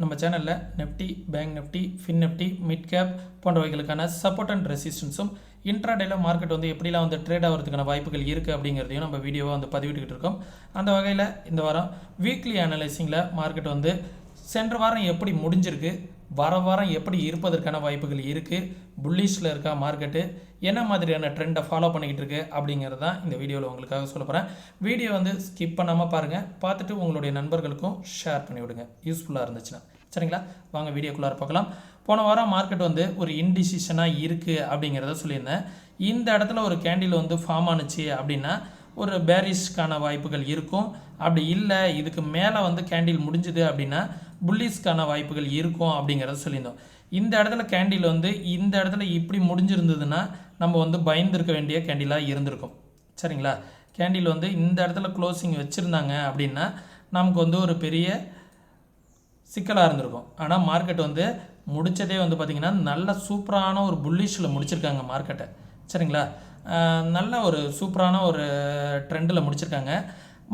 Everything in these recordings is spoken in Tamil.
நம்ம சேனலில் Nifty, bank Nifty, fin Nifty, mid cap போன்றவைகளுக்கான சப்போர்ட் அண்ட் ரெசிஸ்டன்ஸும் இன்ட்ராடேல மார்க்கெட் வந்து எப்படிலாம் வந்து ட்ரேட் ஆகிறதுக்கான வாய்ப்புகள் இருக்குது அப்படிங்கிறதையும் நம்ம வீடியோவாக வந்து பதிவிட்டுக்கிட்டு இருக்கோம். அந்த வகையில் இந்த வாரம் வீக்லி அனலைசிங்கில் மார்க்கெட் வந்து சென்ற வாரம் எப்படி முடிஞ்சிருக்கு, வாரம் எப்படி இருப்பதற்கான வாய்ப்புகள் இருக்குது, புல்லிஷில் இருக்கா மார்க்கெட்டு, என்ன மாதிரியான ட்ரெண்டை ஃபாலோ பண்ணிக்கிட்டு இருக்கு அப்படிங்கிறது தான் இந்த வீடியோவில் உங்களுக்காக சொல்ல போகிறேன். வீடியோ வந்து ஸ்கிப் பண்ணாமல் பாருங்கள், பார்த்துட்டு உங்களுடைய நண்பர்களுக்கும் ஷேர் பண்ணி விடுங்க யூஸ்ஃபுல்லாக இருந்துச்சுன்னா. சரிங்களா, வாங்க வீடியோக்குள்ளார பார்க்கலாம். போன வாரம் மார்க்கெட் வந்து ஒரு இன்டிசிஷனாக இருக்குது அப்படிங்கிறத சொல்லியிருந்தேன். இந்த இடத்துல ஒரு கேண்டில் வந்து ஃபார்ம் ஆனுச்சு அப்படின்னா ஒரு பேரிஷ்கான வாய்ப்புகள் இருக்கும். அப்படி இல்லை இதுக்கு மேலே வந்து கேண்டில் முடிஞ்சுது அப்படின்னா புல்லிஷ்கான வாய்ப்புகள் இருக்கும் அப்படிங்கிறத சொல்லியிருந்தோம். இந்த இடத்துல கேண்டில் வந்து இந்த இடத்துல இப்படி முடிஞ்சிருந்ததுன்னா நம்ம வந்து பயந்துருக்க வேண்டிய கேண்டிலாக இருந்திருக்கும். சரிங்களா, கேண்டில் வந்து இந்த இடத்துல க்ளோசிங் வச்சுருந்தாங்க அப்படின்னா நமக்கு வந்து ஒரு பெரிய சிக்கலாக இருந்திருக்கும். ஆனால் மார்க்கெட் வந்து முடித்ததே வந்து பார்த்திங்கன்னா நல்ல சூப்பரான ஒரு புல்லிஷில் முடிச்சிருக்காங்க மார்க்கெட்டை. சரிங்களா, நல்ல ஒரு சூப்பரான ஒரு ட்ரெண்டில் முடிச்சிருக்காங்க.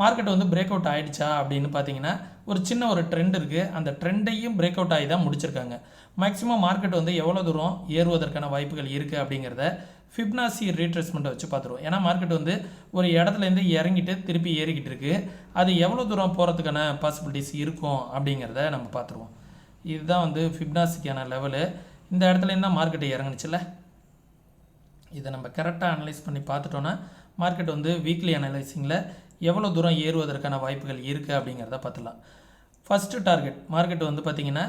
மார்க்கெட் வந்து பிரேக் அவுட் ஆகிடுச்சா அப்படின்னு பார்த்தீங்கன்னா ஒரு சின்ன ஒரு ட்ரெண்ட் இருக்குது. அந்த ட்ரெண்டையும் பிரேக் அவுட் ஆகி தான் முடிச்சிருக்காங்க. மேக்ஸிமம் மார்க்கெட் வந்து எவ்வளோ தூரம் ஏறுவதற்கான வாய்ப்புகள் இருக்குது அப்படிங்கிறத ஃபிப்னாசி ரீட்ரேஸ்மெண்ட்டை வச்சு பார்த்துருவோம். ஏன்னா மார்க்கெட் வந்து ஒரு இடத்துலேருந்து இறங்கிட்டு திருப்பி ஏறிக்கிட்டு இருக்குது. அது எவ்வளோ தூரம் போகிறதுக்கான பாசிபிலிட்டிஸ் இருக்கும் அப்படிங்கிறத நம்ம பார்த்துருவோம். இதுதான் வந்து ஃபிப்னாசிக்கான லெவலு. இந்த இடத்துலேருந்து தான் மார்க்கெட்டை இறங்குனுச்சுல்ல. இதை நம்ம கரெக்டாக அனலைஸ் பண்ணி பார்த்துட்டோன்னா மார்க்கெட் வந்து வீக்லி அனலைசிங்கில் எவ்வளோ தூரம் ஏறுவதற்கான வாய்ப்புகள் இருக்குது அப்படிங்கிறத பார்த்துலாம். ஃபஸ்ட்டு டார்கெட் மார்க்கெட் வந்து பார்த்திங்கன்னா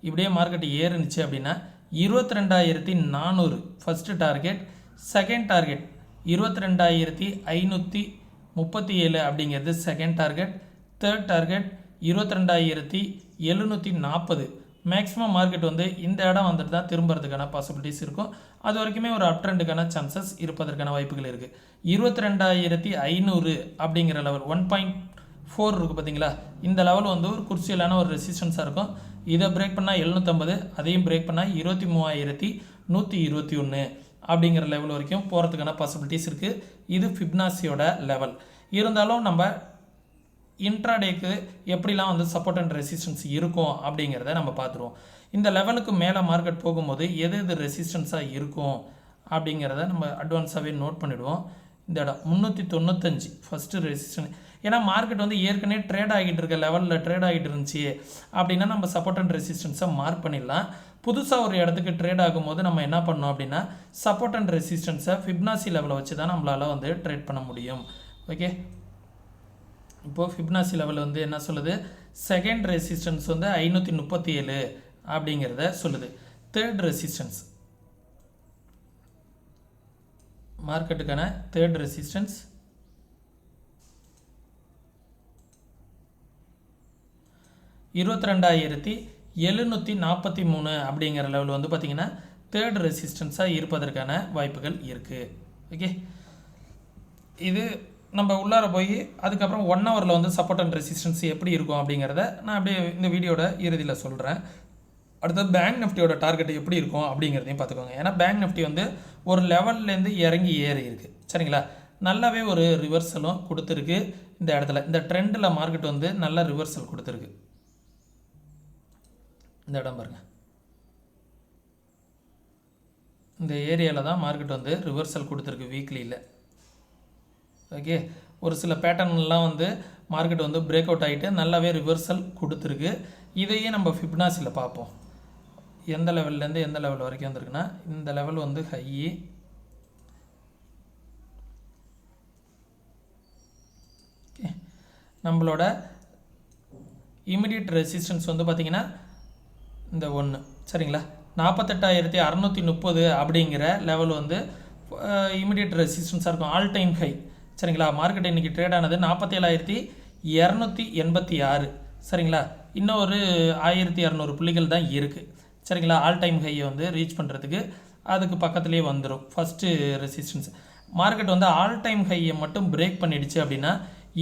இப்படியே மார்க்கெட் ஏறுனுச்சு அப்படின்னா 22,400 ஃபஸ்ட்டு டார்கெட். செகண்ட் டார்கெட் 22,537 அப்படிங்கிறது second target. Third target 22,740. Maximum market வந்து இந்த இடம் வந்துட்டு தான் திரும்புறதுக்கான பாசிபிலிட்டிஸ் இருக்கும். அது வரைக்குமே ஒரு அப் ட்ரெண்டுக்கான சான்சஸ் இருப்பதற்கான வாய்ப்புகள் இருக்குது. 22,500 அப்படிங்கிற லெவல் 1.4 இருக்குது பார்த்தீங்களா, இந்த லெவல் வந்து ஒரு குர்சியலான ஒரு ரெசிஸ்டன்ஸாக இருக்கும். இதை பிரேக் பண்ணால் 750, அதையும் பிரேக் பண்ணால் 23,121 அப்படிங்கிற லெவல் வரைக்கும் போகிறதுக்கான பாசிபிலிட்டிஸ் இருக்குது. இது ஃபிப்னாசியோட லெவல். இருந்தாலும் நம்ம இன்ட்ராடேக்கு எப்படிலாம் வந்து சப்போர்ட் அண்ட் ரெசிஸ்டன்ஸ் இருக்கும் அப்படிங்கிறத நம்ம பார்த்துருவோம். இந்த லெவலுக்கு மேலே மார்க்கெட் போகும்போது எது எது ரெசிஸ்டன்ஸாக இருக்கும் அப்படிங்கிறத நம்ம அட்வான்ஸாகவே நோட் பண்ணிவிடுவோம். இந்த இடம் 395 ஃபஸ்ட்டு ரெசிஸ்டன்ஸ். ஏன்னா மார்க்கெட் வந்து ஏற்கனவே ட்ரேட் ஆகிட்டு இருக்க லெவலில் ட்ரேட் ஆகிட்டு இருந்துச்சு அப்படின்னா நம்ம சப்போர்ட் அண்ட் ரெசிஸ்டன்ஸை மார்க் பண்ணிடலாம். புதுசாக ஒரு இடத்துக்கு ட்ரேட் ஆகும்போது நம்ம என்ன பண்ணோம் அப்படின்னா சப்போர்ட் அண்ட் ரெசிஸ்டன்ஸை ஃபிப்னாசி லெவலை வச்சு தான் நம்மளால் வந்து ட்ரேட் பண்ண முடியும். ஓகே, இப்போது ஃபிப்னாசி லெவல் வந்து என்ன சொல்லுது, செகண்ட் ரெசிஸ்டன்ஸ் வந்து 537 அப்படிங்கிறத சொல்லுது. தேர்ட் ரெசிஸ்டன்ஸ் மார்க்கெட்டுக்கான தேர்ட் ரெசிஸ்டன்ஸ் 22,743 அப்படிங்கிற லெவல் வந்து பார்த்திங்கன்னா தேர்ட் ரெசிஸ்டன்ஸாக இருப்பதற்கான வாய்ப்புகள் இருக்குது. ஓகே, இது நம்ம உள்ளார போய் அதுக்கப்புறம் 1 ஹவரில் வந்து சப்போர்ட் அண்ட் ரெசிஸ்டன்ஸ் எப்படி இருக்கும் அப்படிங்கிறத நான் அப்படியே இந்த வீடியோட இறுதியில் சொல்கிறேன். அடுத்தது பேங்க் நிஃப்டியோட டார்கெட் எப்படி இருக்கும் அப்படிங்கிறதையும் பார்த்துக்கோங்க. ஏன்னா பேங்க் நிஃப்டி வந்து ஒரு லெவல்லேருந்து இறங்கி ஏறி இருக்குது. சரிங்களா, நல்லாவே ஒரு ரிவர்சலும் கொடுத்துருக்கு. இந்த இடத்துல இந்த ட்ரெண்டில் மார்க்கெட் வந்து நல்ல ரிவர்சல் கொடுத்துருக்கு. இந்த இடம் பாருங்க, இந்த ஏரியாவில் தான் மார்க்கெட் வந்து ரிவர்சல் கொடுத்துருக்கு வீக்லியில். ஓகே, ஒரு சில பேட்டர்ன்லாம் வந்து மார்க்கெட் வந்து பிரேக் அவுட் ஆகிட்டு நல்லாவே ரிவர்சல் கொடுத்துருக்கு. இதையே நம்ம ஃபிப்னாசியில் பார்ப்போம். எந்த லெவல்லேருந்து எந்த லெவல் வரைக்கும் வந்திருக்குன்னா இந்த லெவல் வந்து ஹை, நம்மளோட இமிடியட் ரெசிஸ்டன்ஸ் வந்து பார்த்திங்கன்னா இந்த 1. சரிங்களா, 48,630 அப்படிங்கிற லெவல் வந்து இமிடியட் ரெசிஸ்டன்ஸாக இருக்கும், ஆல் டைம் ஹை. சரிங்களா, மார்க்கெட் இன்றைக்கி ட்ரேட் ஆனது 47,286. சரிங்களா, இன்னும் ஒரு 1200 புள்ளிகள் தான் இருக்குது. சரிங்களா, ஆல் டைம் ஹையை வந்து ரீச் பண்ணுறதுக்கு அதுக்கு பக்கத்துலேயே வந்துடும் ஃபஸ்ட்டு ரெசிஸ்டன்ஸ். மார்க்கெட் வந்து ஆல் டைம் ஹையை மட்டும் பிரேக் பண்ணிடுச்சு அப்படின்னா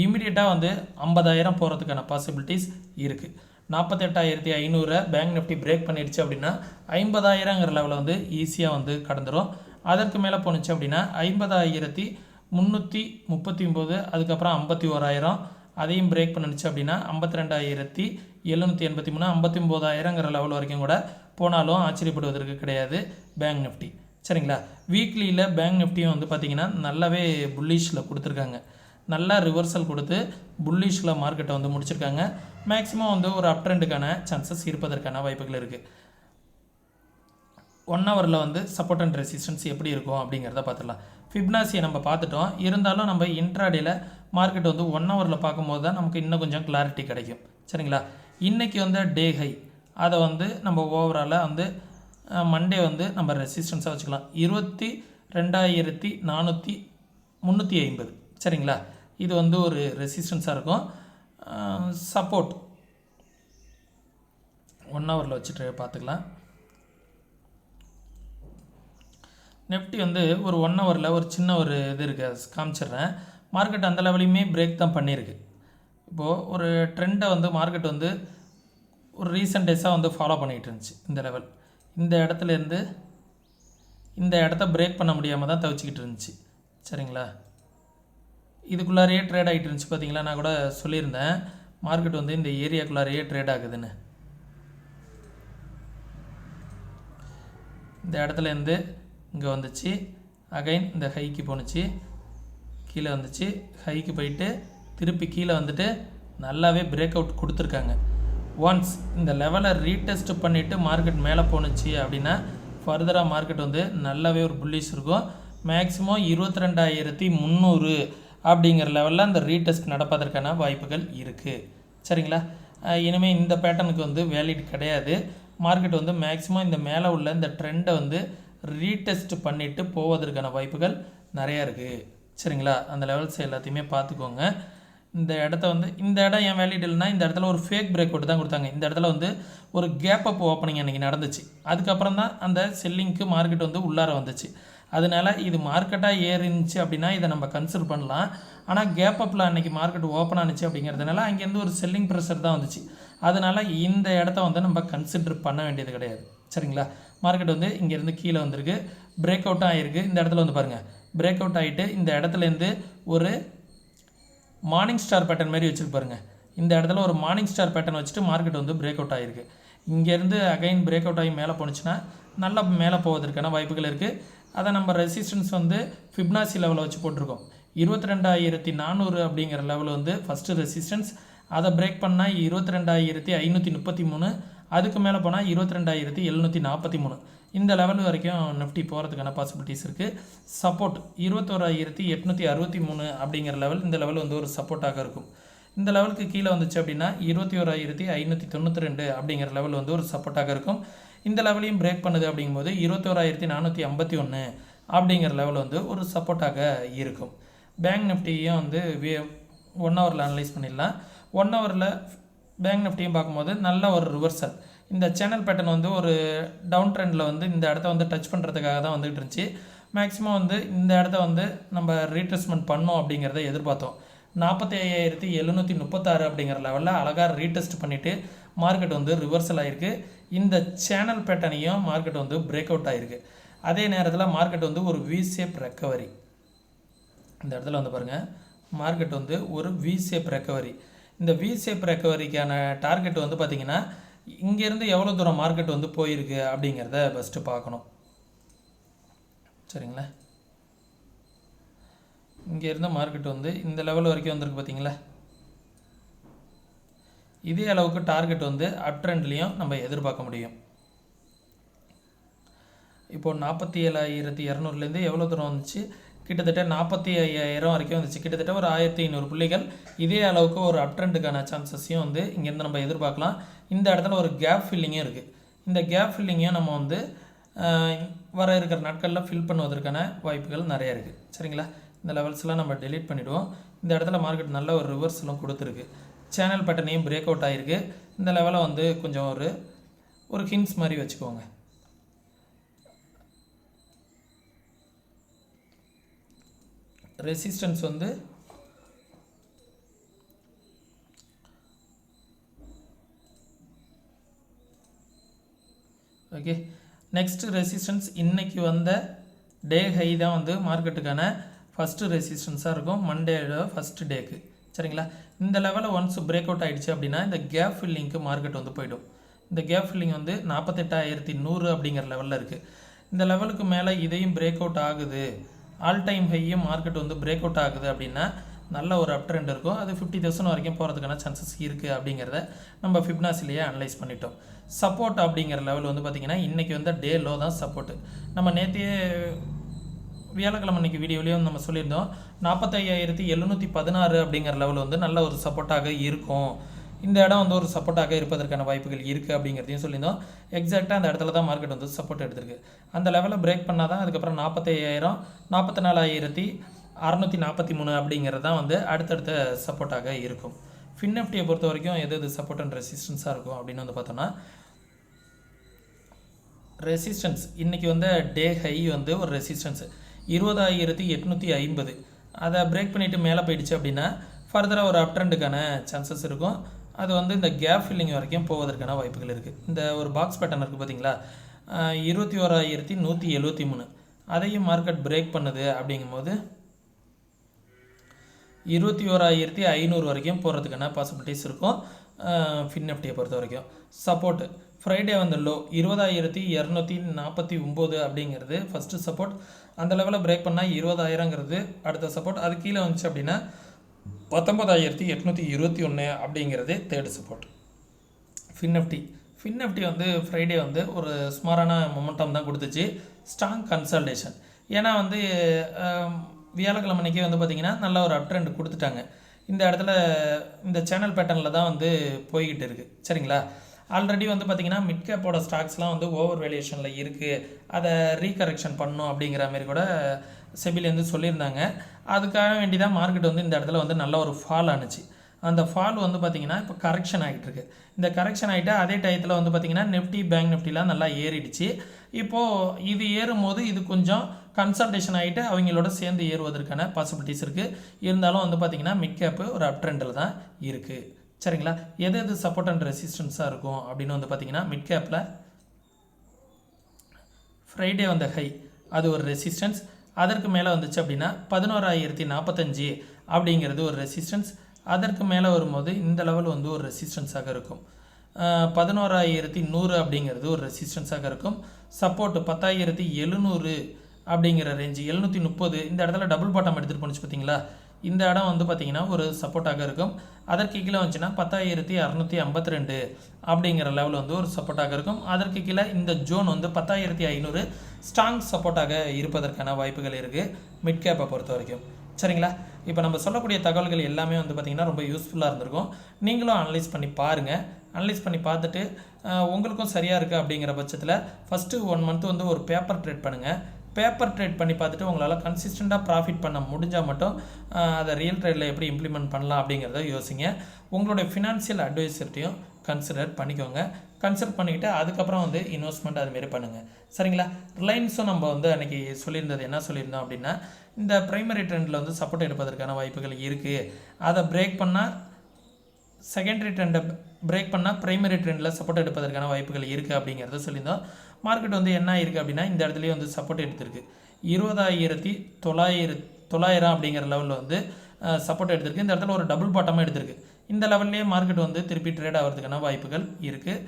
இமீடியட்டாக வந்து 50,000 போகிறதுக்கான பாசிபிலிட்டிஸ் இருக்குது. 48,500 பேங்க் நிஃப்டி பிரேக் பண்ணிடுச்சு அப்படின்னா 50,000ங்கிற லெவலில் வந்து ஈஸியாக வந்து கடந்துடும். அதற்கு மேலே போணுச்சு அப்படின்னா 50,339, அதுக்கப்புறம் 51,000, அதையும் பிரேக் பண்ணிடுச்சு அப்படின்னா 52,000 783 59,000ங்கிற லெவல் வரைக்கும் கூட போனாலும் ஆச்சரியப்படுவதற்கு கிடையாது பேங்க் நிஃப்டி. சரிங்களா? வீக்லியில் பேங்க் நிஃப்டியும் வந்து பார்த்திங்கன்னா நல்லாவே புல்லிஷில் கொடுத்துருக்காங்க. நல்லா ரிவர்சல் கொடுத்து புல்லிஷில் மார்க்கெட்டை வந்து முடிச்சிருக்காங்க. மேக்ஸிமம் வந்து ஒரு அப் ட்ரெண்டுக்கான சான்சஸ் இருப்பதற்கான வாய்ப்புகள் இருக்குது. 1 ஹவரில் வந்து சப்போர்ட் அண்ட் ரெசிஸ்டன்ஸ் எப்படி இருக்கும் அப்படிங்கிறத பார்த்துடலாம். ஃபிப்னாசியை நம்ம பார்த்துட்டோம். இருந்தாலும் நம்ம இன்ட்ராடேயில் மார்க்கெட் வந்து 1 ஹவரில் பார்க்கும்போது தான் நமக்கு இன்னும் கொஞ்சம் கிளாரிட்டி கிடைக்கும். சரிங்களா? இன்றைக்கி வந்து டே ஹை, அதை வந்து நம்ம ஓவராலாக வந்து மண்டே வந்து நம்ம ரெசிஸ்டன்ஸாக வச்சுக்கலாம். 22,350. சரிங்களா? இது வந்து ஒரு ரெசிஸ்டன்ஸாக இருக்கும். சப்போர்ட் 1 ஹவரில் வச்சுட்டு பார்த்துக்கலாம். நிஃப்டி வந்து ஒரு 1 ஹவரில் ஒரு சின்ன ஒரு இது இருக்குது, காமிச்சிடுறேன். மார்க்கெட் அந்த லெவலையுமே பிரேக் தான் பண்ணியிருக்கு. இப்போது ஒரு ட்ரெண்டை வந்து மார்க்கெட் வந்து ஒரு ரீசெண்ட் டேஸாக வந்து ஃபாலோ பண்ணிகிட்டு இருந்துச்சு. இந்த லெவல் இந்த இடத்துலேருந்து இந்த இடத்த பிரேக் பண்ண முடியாமல் தான் தவிச்சிக்கிட்டு இருந்துச்சு. சரிங்களா? இதுக்குள்ளாரையே ட்ரேட் ஆகிட்டு இருந்துச்சு. பார்த்தீங்களா? நான் கூட சொல்லியிருந்தேன் மார்க்கெட் வந்து இந்த ஏரியாக்குள்ளாரையே ட்ரேட் ஆகுதுன்னு. இந்த இடத்துலேருந்து இங்கே வந்துச்சு, அகைன் இந்த ஹைக்கு போணுச்சு, கீழே வந்துச்சு, ஹைக்கு போயிட்டு திருப்பி கீழே வந்துட்டு நல்லாவே பிரேக் அவுட் கொடுத்துருக்காங்க. ஒன்ஸ் இந்த லெவலை ரீடெஸ்ட் பண்ணிவிட்டு மார்க்கெட் மேலே போணுச்சு அப்படின்னா ஃபர்தராக மார்க்கெட் வந்து நல்லாவே ஒரு புல்லிஷ் இருக்கும். மேக்ஸிமம் 22,300 அப்படிங்கிற லெவலில் அந்த ரீடெஸ்ட் நடப்பதற்கான வாய்ப்புகள் இருக்குது. சரிங்களா? இனிமேல் இந்த பேட்டர்னுக்கு வந்து வேலிட் கிடையாது. மார்க்கெட் வந்து மேக்ஸிமம் இந்த மேலே உள்ள இந்த ட்ரெண்டை வந்து ரீடெஸ்ட் பண்ணிவிட்டு போவதற்கான வாய்ப்புகள் நிறையா இருக்குது. சரிங்களா? அந்த லெவல்ஸ் எல்லாத்தையுமே பார்த்துக்கோங்க. இந்த இடத்த வந்து இந்த இடம் ஏன் வேலிட் இல்லைனா, இந்த இடத்துல ஒரு ஃபேக் பிரேக் அவுட் தான் கொடுத்தாங்க. இந்த இடத்துல வந்து ஒரு கேப் அப் ஓப்பனிங் அன்றைக்கி நடந்துச்சு. அதுக்கப்புறம் தான் அந்த செல்லிங்க்கு மார்க்கெட் வந்து உள்ளார வந்துச்சு. அதனால் இது மார்க்கெட்டாக ஏறிச்சு அப்படின்னா இதை நம்ம கன்சிடர் பண்ணலாம். ஆனால் கேப் அப்பில் அன்றைக்கி மார்க்கெட் ஓப்பன் ஆனிச்சு அப்படிங்கிறதுனால அங்கேருந்து ஒரு செல்லிங் ப்ரெஷர் தான் வந்துச்சு. அதனால் இந்த இடத்த வந்து நம்ம கன்சிடர் பண்ண வேண்டியது கிடையாது. சரிங்களா? மார்க்கெட் வந்து இங்கேருந்து கீழே வந்திருக்கு, பிரேக் அவுட்டும் ஆகிருக்கு. இந்த இடத்துல வந்து பாருங்கள், பிரேக் அவுட் ஆகிட்டு இந்த இடத்துலேருந்து ஒரு மார்னிங் ஸ்டார் பேட்டர்ன் மாதிரி வச்சுருக்கு பாருங்கள். இந்த இடத்துல ஒரு மார்னிங் ஸ்டார் பேட்டர்ன் வச்சுட்டு மார்க்கெட் வந்து பிரேக் அவுட் ஆகிருக்கு. இங்கேருந்து அகைன் பிரேக் அவுட் ஆகி மேலே போணுச்சுன்னா நல்லா மேலே போவதற்கான வாய்ப்புகள் இருக்குது. அதை நம்ம ரெசிஸ்டன்ஸ் வந்து ஃபிப்னாசி லெவலில் வச்சு போட்டிருக்கோம். 22,400 அப்படிங்கிற லெவல் வந்து ஃபஸ்ட்டு ரெசிஸ்டன்ஸ். அதை பிரேக் பண்ணால் 22,533. அதுக்கு மேலே போனால் 22,743. இந்த லெவல் வரைக்கும் நிஃப்டி போகிறதுக்கான பாசிபிலிட்டிஸ் இருக்குது. சப்போர்ட் 21,863 அப்படிங்கிற லெவல், இந்த லெவல் வந்து ஒரு சப்போர்ட்டாக இருக்கும். இந்த லெவலுக்கு கீழே வந்துச்சு அப்படின்னா 21,592 அப்படிங்கிற லெவல் வந்து ஒரு சப்போர்ட்டாக இருக்கும். இந்த லெவலையும் பிரேக் பண்ணுது அப்படிங்கும்போது 21,451 அப்படிங்கிற லெவல் வந்து ஒரு சப்போர்ட்டாக இருக்கும். பேங்க் நிஃப்டியும் வந்து 1 ஹவரில் அனலைஸ் பண்ணிடலாம். 1 ஹவரில் பேங்க் நிஃப்டியும் பார்க்கும்போது நல்ல ஒரு ரிவர்சல். இந்த சேனல் பேட்டர்ன் வந்து ஒரு டவுன் ட்ரெண்டில் வந்து இந்த இடத்த வந்து டச் பண்ணுறதுக்காக தான் வந்துகிட்டு இருந்துச்சு. மேக்ஸிமம் வந்து இந்த இடத்த வந்து நம்ம ரீட்ரெஸ்மெண்ட் பண்ணோம் அப்படிங்கிறத எதிர்பார்த்தோம். 45,736 அப்படிங்கிற லெவலில் அழகாக ரீடெஸ்ட் பண்ணிவிட்டு மார்க்கெட் வந்து ரிவர்சல் ஆகிருக்கு. இந்த சேனல் பேட்டர்னையும் மார்க்கெட் வந்து பிரேக் அவுட் ஆகிருக்கு. அதே நேரத்தில் மார்க்கெட் வந்து ஒரு வி ஷேப் ரெக்கவரி. இந்த இடத்துல வந்து பாருங்கள், மார்க்கெட் வந்து ஒரு வி ஷேப் ரெக்கவரி. இந்த வி ஷேப் ரெக்கவரிக்கான டார்கெட் வந்து பார்த்திங்கன்னா இங்கேருந்து எவ்வளோ தூரம் மார்க்கெட் வந்து போயிருக்கு அப்படிங்கிறத ஃபஸ்ட்டு பார்க்கணும். சரிங்களா? இங்கேருந்து மார்க்கெட் வந்து இந்த லெவல் வரைக்கும் வந்திருக்கு பார்த்தீங்களா? இதே அளவுக்கு டார்கெட் வந்து அப் ட்ரெண்ட்லேயும் நம்ம எதிர்பார்க்க முடியும். இப்போது 47,200லேருந்து எவ்வளோ தூரம் வந்துச்சு? கிட்டத்தட்ட 45,000 வரைக்கும் வந்துச்சு. கிட்டத்தட்ட ஒரு 1,500 புள்ளிகள். இதே அளவுக்கு ஒரு அப் ட்ரெண்டுக்கான சான்சஸையும் வந்து இங்கேருந்து நம்ம எதிர்பார்க்கலாம். இந்த இடத்துல ஒரு கேப் ஃபில்லிங்கும் இருக்குது. இந்த கேப் ஃபில்லிங்கையும் நம்ம வந்து வர இருக்கிற நாட்களில் ஃபில் பண்ணுவதற்கான வாய்ப்புகள் நிறையா இருக்குது. சரிங்களா? இந்த லெவல்ஸ்லாம் நம்ம டெலீட் பண்ணிவிடுவோம். இந்த இடத்துல மார்க்கெட் நல்ல ஒரு ரிவர்ஸலும் கொடுத்துருக்கு. சேனல் பேட்டர்னையும் பிரேக் அவுட் ஆகிருக்கு. இந்த லெவலை வந்து கொஞ்சம் ஒரு ஹிண்ட்ஸ் மாதிரி வச்சுக்கோங்க. ரெசிஸ்டன்ஸ் வந்து ஓகே. நெக்ஸ்ட் ரெசிஸ்டன்ஸ் இன்றைக்கி வந்த டே ஹை தான் வந்து மார்க்கெட்டுக்கான ஃபஸ்ட்டு ரெசிஸ்டன்ஸாக இருக்கும் மண்டேயோட ஃபஸ்ட்டு டேக்கு. சரிங்களா. இந்த லெவலில் ஒன்ஸ் பிரேக் அவுட் ஆகிடுச்சு அப்படின்னா இந்த கேப் ஃபில்லிங்க்கு மார்க்கெட் வந்து போய்டும். இந்த கேப் ஃபில்லிங் வந்து 48,100 அப்படிங்கிற லெவலில் இருக்குது. இந்த லெவலுக்கு மேலே இதையும் பிரேக் அவுட் ஆகுது, ஆல் டைம் ஹையும் மார்க்கெட் வந்து பிரேக் அவுட் ஆகுது அப்படின்னா நல்ல ஒரு அப் ட்ரெண்ட் இருக்கும். அது 50,000 வரைக்கும் போகிறதுக்கான சான்சஸ் இருக்குது அப்படிங்கிறத நம்ம ஃபிப்னாசிலேயே அனலைஸ் பண்ணிட்டோம். சப்போர்ட் அப்படிங்கிற லெவல் வந்து பார்த்திங்கன்னா இன்றைக்கி வந்து டே லோ தான் சப்போர்ட்டு. நம்ம நேற்றையே வியாழக்கிழமை அன்றைக்கி வீடியோலேயும் நம்ம சொல்லியிருந்தோம் 45,716 அப்படிங்கிற லெவல் வந்து நல்ல ஒரு சப்போர்ட்டாக இருக்கும். இந்த இடம் வந்து ஒரு சப்போர்ட்டாக இருப்பதற்கான வாய்ப்புகள் இருக்குது அப்படிங்கிறதையும் சொல்லியிருந்தோம். எக்ஸாக்டாக அந்த இடத்துல தான் மார்க்கெட் வந்து சப்போர்ட் எடுத்திருக்கு. அந்த லெவலை பிரேக் பண்ணால் தான் அதுக்கப்புறம் 45,000 44,643 அப்படிங்கிறது தான் வந்து அடுத்தடுத்த சப்போர்ட்டாக இருக்கும். ஃபின்எஃப்டியை பொறுத்த வரைக்கும் எது சப்போர்ட் அண்ட் ரெசிஸ்டன்ஸாக இருக்கும் அப்படின்னு வந்து பார்த்தோன்னா ரெசிஸ்டன்ஸ் இன்றைக்கி வந்து டே ஹை வந்து ஒரு ரெசிஸ்டன்ஸு 20,850 அதை பிரேக் பண்ணிவிட்டு மேலே போயிடுச்சு அப்படின்னா ஃபர்தராக ஒரு அப் ட்ரெண்டுக்கான சான்சஸ் இருக்கும். அது வந்து இந்த கேப் ஃபில்லிங் வரைக்கும் போவதற்கான வாய்ப்புகள் இருக்குது. இந்த ஒரு பாக்ஸ் பேட்டர்ன் இருக்குது பார்த்தீங்களா, 21,173 அதையும் மார்க்கெட் பிரேக் பண்ணுது அப்படிங்கும்போது 21,500 வரைக்கும் போகிறதுக்கான பாசிபிலிட்டிஸ் இருக்கும். ஃபின்எஃப்டியை பொறுத்த வரைக்கும் சப்போர்ட் ஃப்ரைடே வந்து லோ 20,249 அப்படிங்கிறது ஃபஸ்ட்டு சப்போர்ட். அந்த லெவலில் பிரேக் பண்ணால் 20,000ங்கிறது அடுத்த சப்போர்ட். அது கீழே வந்துச்சு அப்படின்னா 19,821 அப்படிங்கிறது தேர்டு சப்போர்ட். ஃபின்எஃப்டி வந்து ஃப்ரைடே வந்து ஒரு சுமாரான மொமெண்டம் தான் கொடுத்துச்சு, ஸ்ட்ராங் கன்சல்டேஷன். ஏன்னா வந்து வியாழக்கிழமை அன்றைக்கி வந்து பார்த்திங்கன்னா நல்ல ஒரு அப் ட்ரெண்ட் கொடுத்துட்டாங்க. இந்த இடத்துல இந்த சேனல் பேட்டர்னில் தான் வந்து போய்கிட்டு இருக்குது. சரிங்களா. ஆல்ரெடி வந்து பார்த்திங்கன்னா மிட் கேப்போட ஸ்டாக்ஸ்லாம் வந்து ஓவர் வேல்யூஷனில் இருக்குது, அதை ரீகரெக்ஷன் பண்ணணும் அப்படிங்கிற மாதிரி கூட செபிலேருந்து சொல்லியிருந்தாங்க. அதுக்காக வேண்டி தான் மார்க்கெட் வந்து இந்த இடத்துல வந்து நல்ல ஒரு ஃபால் ஆணுச்சு. அந்த ஃபால் வந்து பார்த்திங்கன்னா இப்போ கரெக்ஷன் ஆகிட்டு இருக்கு. இந்த கரெக்ஷன் ஆகிட்டு அதே டயத்தில் வந்து பார்த்திங்கன்னா நிஃப்டி பேங்க் நிஃப்டிலாம் நல்லா ஏறிடுச்சு. இப்போது இது ஏறும்போது இது கொஞ்சம் கன்சல்டேஷன் ஆகிட்டு அவங்களோட சேர்ந்து ஏறுவதற்கான பாசிபிலிட்டிஸ் இருக்குது. இருந்தாலும் வந்து பார்த்திங்கன்னா மிட் கேப்பு ஒரு அப் ட்ரெண்டில் தான் இருக்குது. சரிங்களா. எது சப்போர்ட் அண்ட் ரெசிஸ்டன்ஸாக இருக்கும் அப்படின்னு வந்து பார்த்திங்கன்னா மிட் கேப்பில் ஃப்ரைடே வந்த ஹை அது ஒரு ரெசிஸ்டன்ஸ். அதற்கு மேலே வந்துச்சு அப்படின்னா 11,045 அப்படிங்கிறது ஒரு ரெசிஸ்டன்ஸ். அதற்கு மேலே வரும்போது இந்த லெவல் வந்து ஒரு ரெசிஸ்டன்ஸாக இருக்கும். 11,100 அப்படிங்கிறது ஒரு ரெசிஸ்டன்ஸாக இருக்கும். சப்போர்ட் 10,700 அப்படிங்கிற ரேஞ்சு 730 இந்த இடத்துல டபுள் பாட்டம் எடுத்துகிட்டு போணுச்சு பார்த்தீங்களா, இந்த இடம் வந்து பார்த்திங்கன்னா ஒரு சப்போர்ட்டாக இருக்கும். அதற்கு கீழே வந்துச்சுன்னா 10,652 அப்படிங்கிற லெவல் வந்து ஒரு சப்போர்ட்டாக இருக்கும். அதற்கு கீழே இந்த ஜோன் வந்து 10,500 ஸ்ட்ராங் சப்போர்ட்டாக இருப்பதற்கான வாய்ப்புகள் இருக்குது மிட் கேப்பை பொறுத்த வரைக்கும். சரிங்களா. இப்போ நம்ம சொல்லக்கூடிய தகவல்கள் எல்லாமே வந்து பார்த்திங்கன்னா ரொம்ப யூஸ்ஃபுல்லாக இருந்திருக்கும். நீங்களும் அனலைஸ் பண்ணி பாருங்கள். அனலைஸ் பண்ணி பார்த்துட்டு உங்களுக்கும் சரியாக இருக்குது அப்படிங்கிற பட்சத்தில் ஃபஸ்ட்டு 1 மந்த் வந்து ஒரு பேப்பர் ட்ரேட் பண்ணுங்கள். பேப்பர் ட்ரேட் பண்ணி பார்த்துட்டு உங்களால் கன்சிஸ்டண்ட்டாக ப்ராஃபிட் பண்ண முடிஞ்சால் மட்டும் அதை ரியல் ட்ரேடில் எப்படி இம்ப்ளிமெண்ட் பண்ணலாம் அப்படிங்கிறத யோசிங்க. உங்களுடைய ஃபினான்ஷியல் அட்வைசர்ட்டையும் கன்சிடர் பண்ணிக்கோங்க. கன்சிடர் பண்ணிக்கிட்டு அதுக்கப்புறம் வந்து இன்வெஸ்ட்மெண்ட் அதுமாரி பண்ணுங்கள். சரிங்களா. ரிலையன்ஸும் நம்ம வந்து அன்றைக்கி சொல்லியிருந்தது என்ன சொல்லியிருந்தோம் அப்படின்னா இந்த ப்ரைமரி ட்ரெண்டில் வந்து சப்போர்ட் எடுப்பதற்கான வாய்ப்புகள் இருக்குது. அதை பிரேக் பண்ணால் செகண்டரி ட்ரெண்டை பிரேக் பண்ணால் ப்ரைமரி ட்ரெண்டில் சப்போர்ட் எடுப்பதற்கான வாய்ப்புகள் இருக்குது அப்படிங்கிறத சொல்லியிருந்தோம். மார்க்கெட் வந்து என்ன இருக்குது அப்படின்னா இந்த இடத்துலையே வந்து சப்போர்ட் எடுத்திருக்கு. 20,900 அப்படிங்கிற லெவலில் வந்து சப்போர்ட் எடுத்திருக்கு. இந்த இடத்துல ஒரு டபுள் பாட்டமாக எடுத்திருக்கு. இந்த லெவல்லையே மார்க்கெட் வந்து திருப்பி ட்ரேட் ஆகிறதுக்கான வாய்ப்புகள் இருக்குது.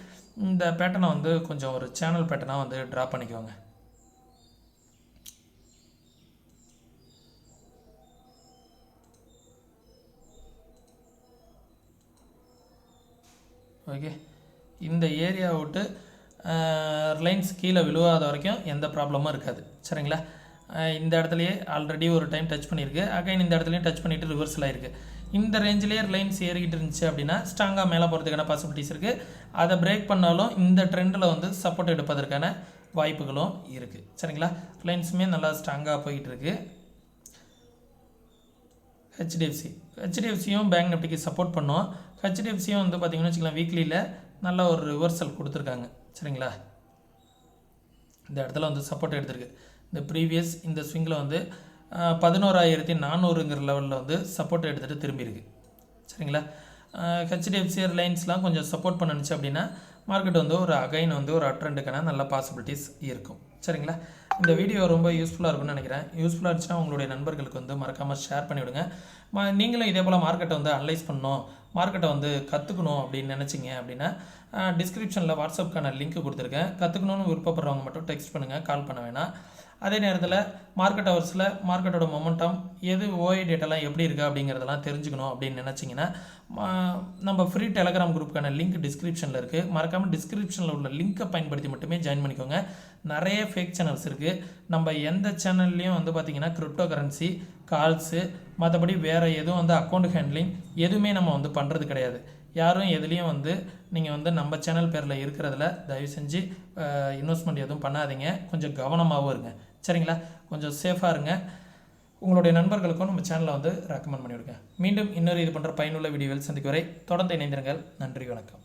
இந்த பேட்டர்னை வந்து கொஞ்சம் ஒரு சேனல் பேட்டர்னாக வந்து ட்ரா பண்ணிக்கோங்க. ஓகே. இந்த ஏரியா விட்டு ரிலையன்ஸ் கீழே விழுவாத வரைக்கும் எந்த ப்ராப்ளமும் இருக்காது. சரிங்களா. இந்த இடத்துலையே ஆல்ரெடி ஒரு டைம் டச் பண்ணியிருக்கு. அகைன் இந்த இடத்துலையும் டச் பண்ணிவிட்டு ரிவர்சல் ஆகிருக்கு. இந்த ரேஞ்சிலே ரிலையன்ஸ் ஏறிக்கிட்டு இருந்துச்சு அப்படின்னா ஸ்ட்ராங்காக மேலே போகிறதுக்கான பாசிபிலிட்டிஸ் இருக்குது. அதை பிரேக் பண்ணாலும் இந்த ட்ரெண்டில் வந்து சப்போர்ட் எடுப்பதற்கான வாய்ப்புகளும் இருக்குது. சரிங்களா. ரிலையன்ஸுமே நல்லா ஸ்ட்ராங்காக போயிட்டு இருக்கு. ஹெச்டிஎஃப்சியும் பேங்க் நிஃப்டிக்கு சப்போர்ட் பண்ணோம். ஹெச்டிஎஃப்சியும் வந்து பார்த்திங்கன்னு வச்சுக்கலாம் வீக்லியில் நல்ல ஒரு ரிவர்சல் கொடுத்துருக்காங்க. சரிங்களா. இந்த இடத்துல வந்து சப்போர்ட் எடுத்திருக்கு. இந்த ப்ரீவியஸ் இந்த ஸ்விங்கில் வந்து 11,400ங்கிற லெவலில் வந்து சப்போர்ட் எடுத்துகிட்டு திரும்பியிருக்கு. சரிங்களா. ஹெச்டிஎஃப்சி ரிலையன்ஸ்லாம் கொஞ்சம் சப்போர்ட் பண்ணுச்சு அப்படின்னா மார்க்கெட் வந்து ஒரு அகைன் வந்து ஒரு அட்ரெண்டுக்கான நல்ல பாசிபிலிட்டிஸ் இருக்கும். சரிங்களா. இந்த வீடியோ ரொம்ப யூஸ்ஃபுல்லாக இருக்கும்னு நினைக்கிறேன். யூஸ்ஃபுல்லாக இருந்துச்சுன்னா உங்களுடைய நண்பர்களுக்கு வந்து மறக்காமல் ஷேர் பண்ணிவிடுங்க. நீங்களும் இதே போல் மார்க்கெட்டை வந்து அனலைஸ் பண்ணணும், மார்க்கெட்டை வந்து கற்றுக்கணும் அப்படின்னு நினச்சிங்க அப்படின்னா டிஸ்கிரிப்ஷனில் வாட்ஸ்அப்புக்கான லிங்க் கொடுத்துருக்கேன். கற்றுக்கணுன்னு விருப்பப்படுறவங்க மட்டும் டெக்ஸ்ட் பண்ணுங்கள், கால் பண்ண வேணாம். அதே நேரத்தில் மார்க்கெட் ஹவர்ஸில் மார்க்கெட்டோட மொமெண்டம் எது ஓஐ டேட்டெல்லாம் எப்படி இருக்குது அப்படிங்கிறதெல்லாம் தெரிஞ்சுக்கணும் அப்படின்னு நினச்சிங்கன்னா நம்ம ஃப்ரீ டெலகிராம் குரூப்புக்கான லிங்க் டிஸ்கிரிப்ஷனில் இருக்குது. மறக்காமல் டிஸ்கிரிப்ஷனில் உள்ள லிங்க்கை பயன்படுத்தி மட்டுமே ஜாயின் பண்ணிக்கோங்க. நிறைய ஃபேக் சேனல்ஸ் இருக்குது. நம்ம எந்த சேனல்லையும் வந்து பார்த்திங்கன்னா கிரிப்டோ கரன்சி கால்ஸு மற்றபடி வேறு எதுவும் வந்து அக்கௌண்ட் ஹேண்ட்லிங் எதுவுமே நம்ம வந்து பண்ணுறது கிடையாது. யாரும் எதுலேயும் வந்து நீங்கள் வந்து நம்ம சேனல் பேரில் இருக்கிறதுல தயவு செஞ்சு இன்வெஸ்ட்மெண்ட் எதுவும் பண்ணாதீங்க. கொஞ்சம் கவனமாகவும் இருங்க, சரிங்களா? கொஞ்சம் சேஃபாக இருங்க. உங்களுடைய நண்பர்களுக்கும் நம்ம சேனலை வந்து ரெக்கமெண்ட் பண்ணிவிடுங்க. மீண்டும் இன்னொரு இது பண்ணுற பயனுள்ள வீடியோவில் சந்திக்கும் வரை தொடர்ந்து இணைந்திருங்கள். நன்றி, வணக்கம்.